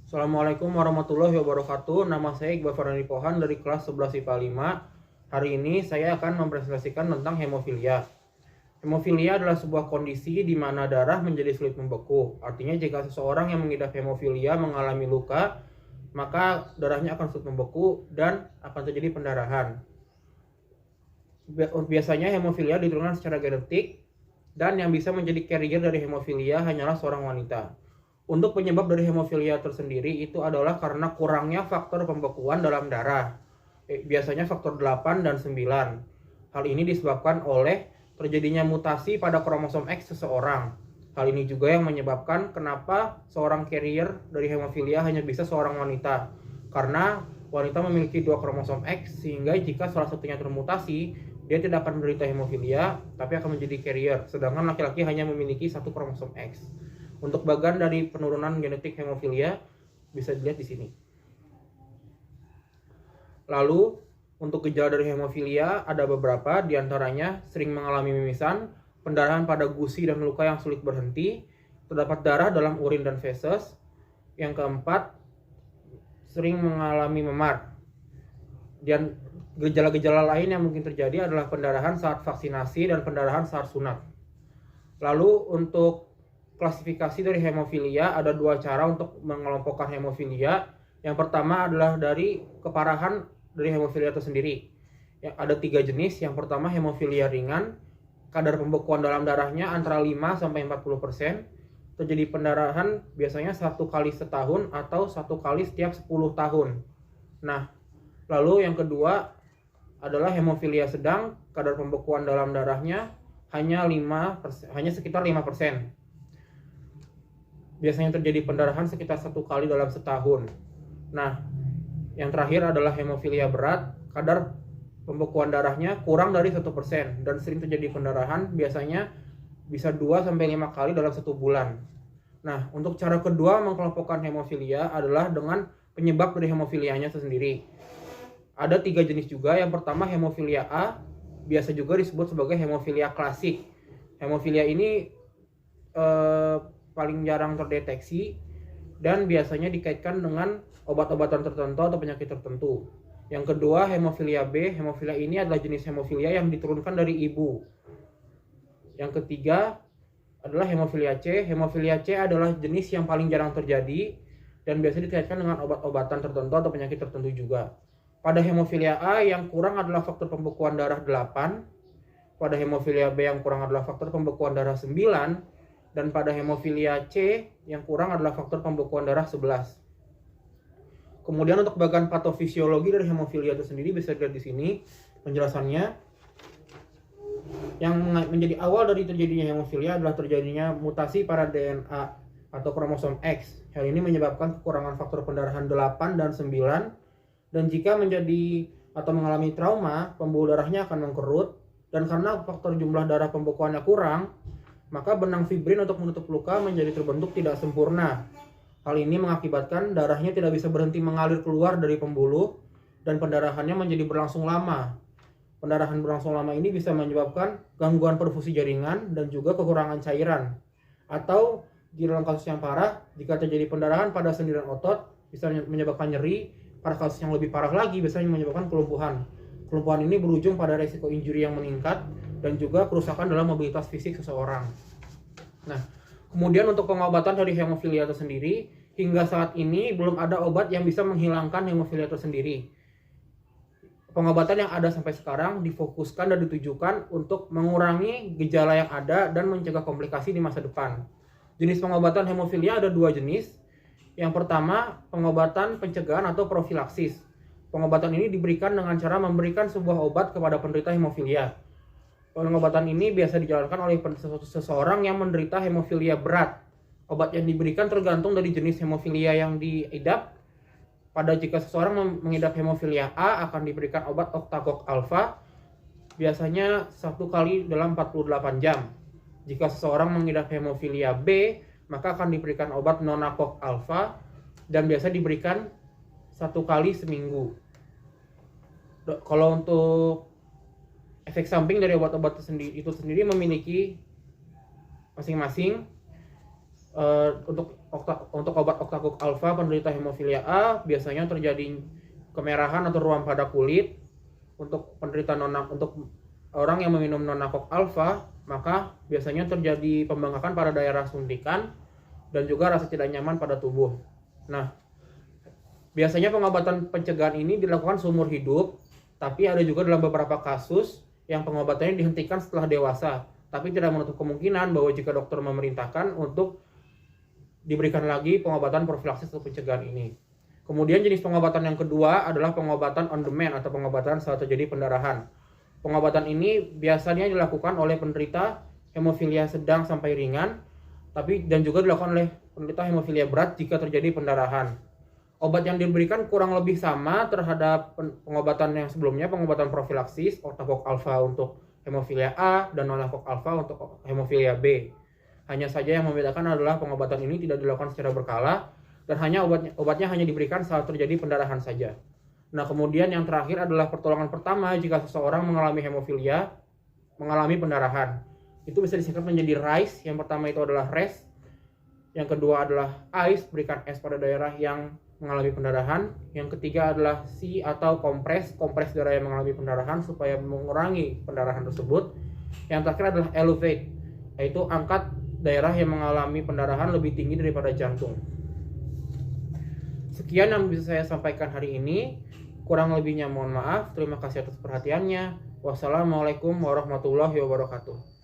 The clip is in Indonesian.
Assalamualaikum warahmatullahi wabarakatuh. Nama saya Iqbal Farhani Pohan dari kelas 11 IPA 5. Hari ini saya akan mempresentasikan tentang hemofilia. Hemofilia adalah sebuah kondisi di mana darah menjadi sulit membeku. Artinya jika seseorang yang mengidap hemofilia mengalami luka, maka darahnya akan sulit membeku dan akan terjadi pendarahan. Biasanya hemofilia diturunkan secara genetik dan yang bisa menjadi carrier dari hemofilia hanyalah seorang wanita. Untuk penyebab dari hemofilia tersendiri itu adalah karena kurangnya faktor pembekuan dalam darah. Biasanya faktor 8 dan 9. Hal ini disebabkan oleh terjadinya mutasi pada kromosom X seseorang. Hal ini juga yang menyebabkan kenapa seorang carrier dari hemofilia hanya bisa seorang wanita. Karena wanita memiliki 2 kromosom X sehingga jika salah satunya termutasi, dia tidak akan menderita hemofilia tapi akan menjadi carrier. Sedangkan laki-laki hanya memiliki 1 kromosom X. Untuk bagian dari penurunan genetik hemofilia bisa dilihat di sini. Lalu untuk gejala dari hemofilia ada beberapa, diantaranya sering mengalami mimisan, pendarahan pada gusi dan luka yang sulit berhenti, terdapat darah dalam urin dan feses. Yang keempat, sering mengalami memar. Dan gejala-gejala lain yang mungkin terjadi adalah pendarahan saat vaksinasi dan pendarahan saat sunat. Lalu untuk klasifikasi dari hemofilia ada 2 cara untuk mengelompokkan hemofilia. Yang pertama adalah dari keparahan dari hemofilia itu sendiri. Ada 3 jenis. Yang pertama hemofilia ringan, kadar pembekuan dalam darahnya antara 5-40%. Terjadi pendarahan biasanya 1 kali setahun atau 1 kali setiap 10 tahun. Nah, lalu yang kedua adalah hemofilia sedang, kadar pembekuan dalam darahnya hanya sekitar 5%. Biasanya terjadi pendarahan sekitar 1 kali dalam setahun. Nah, yang terakhir adalah hemofilia berat, kadar pembekuan darahnya kurang dari 1% dan sering terjadi pendarahan, biasanya bisa 2-5 kali dalam 1 bulan. Nah, untuk cara kedua mengelompokkan hemofilia adalah dengan penyebab dari hemofilianya sendiri. Ada 3 jenis juga. Yang pertama hemofilia A, biasa juga disebut sebagai hemofilia klasik. Hemofilia ini paling jarang terdeteksi dan biasanya dikaitkan dengan obat-obatan tertentu atau penyakit tertentu. Yang kedua hemofilia B. Hemofilia ini adalah jenis hemofilia yang diturunkan dari ibu. Yang ketiga adalah hemofilia C. Hemofilia C adalah jenis yang paling jarang terjadi dan biasanya dikaitkan dengan obat-obatan tertentu atau penyakit tertentu juga. Pada hemofilia A yang kurang adalah faktor pembekuan darah 8. Pada hemofilia B yang kurang adalah faktor pembekuan darah 9. Dan pada hemofilia C yang kurang adalah faktor pembekuan darah 11. Kemudian untuk bagian patofisiologi dari hemofilia itu sendiri bisa dilihat di sini penjelasannya. Yang menjadi awal dari terjadinya hemofilia adalah terjadinya mutasi pada DNA atau kromosom X. Hal ini menyebabkan kekurangan faktor pendarahan 8 dan 9. Dan jika menjadi atau mengalami trauma, pembuluh darahnya akan mengkerut. Dan karena faktor jumlah darah pembekuannya kurang, maka benang fibrin untuk menutup luka menjadi terbentuk tidak sempurna. Hal ini mengakibatkan darahnya tidak bisa berhenti mengalir keluar dari pembuluh dan pendarahannya menjadi berlangsung lama. Pendarahan berlangsung lama ini bisa menyebabkan gangguan perfusi jaringan dan juga kekurangan cairan. Atau di dalam kasus yang parah, jika terjadi pendarahan pada sendi dan otot, bisa menyebabkan nyeri. Pada kasus yang lebih parah lagi, biasanya menyebabkan kelumpuhan. Kelumpuhan ini berujung pada resiko injuri yang meningkat dan juga kerusakan dalam mobilitas fisik seseorang. Nah, kemudian untuk pengobatan dari hemofilia itu sendiri, hingga saat ini belum ada obat yang bisa menghilangkan hemofilia itu sendiri. Pengobatan yang ada sampai sekarang difokuskan dan ditujukan untuk mengurangi gejala yang ada dan mencegah komplikasi di masa depan. Jenis pengobatan hemofilia ada 2 jenis. Yang pertama, pengobatan pencegahan atau profilaksis. Pengobatan ini diberikan dengan cara memberikan sebuah obat kepada penderita hemofilia. Pengobatan ini biasa dijalankan oleh seseorang yang menderita hemofilia berat. Obat yang diberikan tergantung dari jenis hemofilia yang diidap. Jika seseorang mengidap hemofilia A akan diberikan obat Octagok alfa, biasanya 1 kali dalam 48 jam. Jika seseorang mengidap hemofilia B, maka akan diberikan obat Nonacok alfa dan biasa diberikan 1 kali seminggu. Kalau untuk efek samping dari obat-obat itu sendiri memiliki masing-masing. Untuk obat Octagok alfa penderita hemofilia A biasanya terjadi kemerahan atau ruam pada kulit. Untuk orang yang meminum Nonacok alfa, maka biasanya terjadi pembengkakan pada daerah suntikan dan juga rasa tidak nyaman pada tubuh. Nah, biasanya pengobatan pencegahan ini dilakukan seumur hidup, tapi ada juga dalam beberapa kasus yang pengobatannya dihentikan setelah dewasa. Tapi tidak menutup kemungkinan bahwa jika dokter memerintahkan untuk diberikan lagi pengobatan profilaksis atau pencegahan ini. Kemudian jenis pengobatan yang kedua adalah pengobatan on demand atau pengobatan saat terjadi pendarahan. Pengobatan ini biasanya dilakukan oleh penderita hemofilia sedang sampai ringan, dan juga dilakukan oleh penderita hemofilia berat jika terjadi pendarahan. Obat yang diberikan kurang lebih sama terhadap pengobatan yang sebelumnya, pengobatan profilaksis, Octagok alfa untuk hemofilia A dan Nonacok alfa untuk hemofilia B. Hanya saja yang membedakan adalah pengobatan ini tidak dilakukan secara berkala dan obatnya hanya diberikan saat terjadi pendarahan saja. Nah, kemudian yang terakhir adalah pertolongan pertama jika seseorang mengalami hemofilia, mengalami pendarahan. Itu bisa disingkat menjadi RICE. Yang pertama itu adalah REST. Yang kedua adalah ICE, berikan es pada daerah yang mengalami pendarahan. Yang ketiga adalah C atau kompres daerah yang mengalami pendarahan supaya mengurangi pendarahan tersebut. Yang terakhir adalah elevate, yaitu angkat daerah yang mengalami pendarahan lebih tinggi daripada jantung. Sekian yang bisa saya sampaikan hari ini. Kurang lebihnya mohon maaf. Terima kasih atas perhatiannya. Wassalamualaikum warahmatullahi wabarakatuh.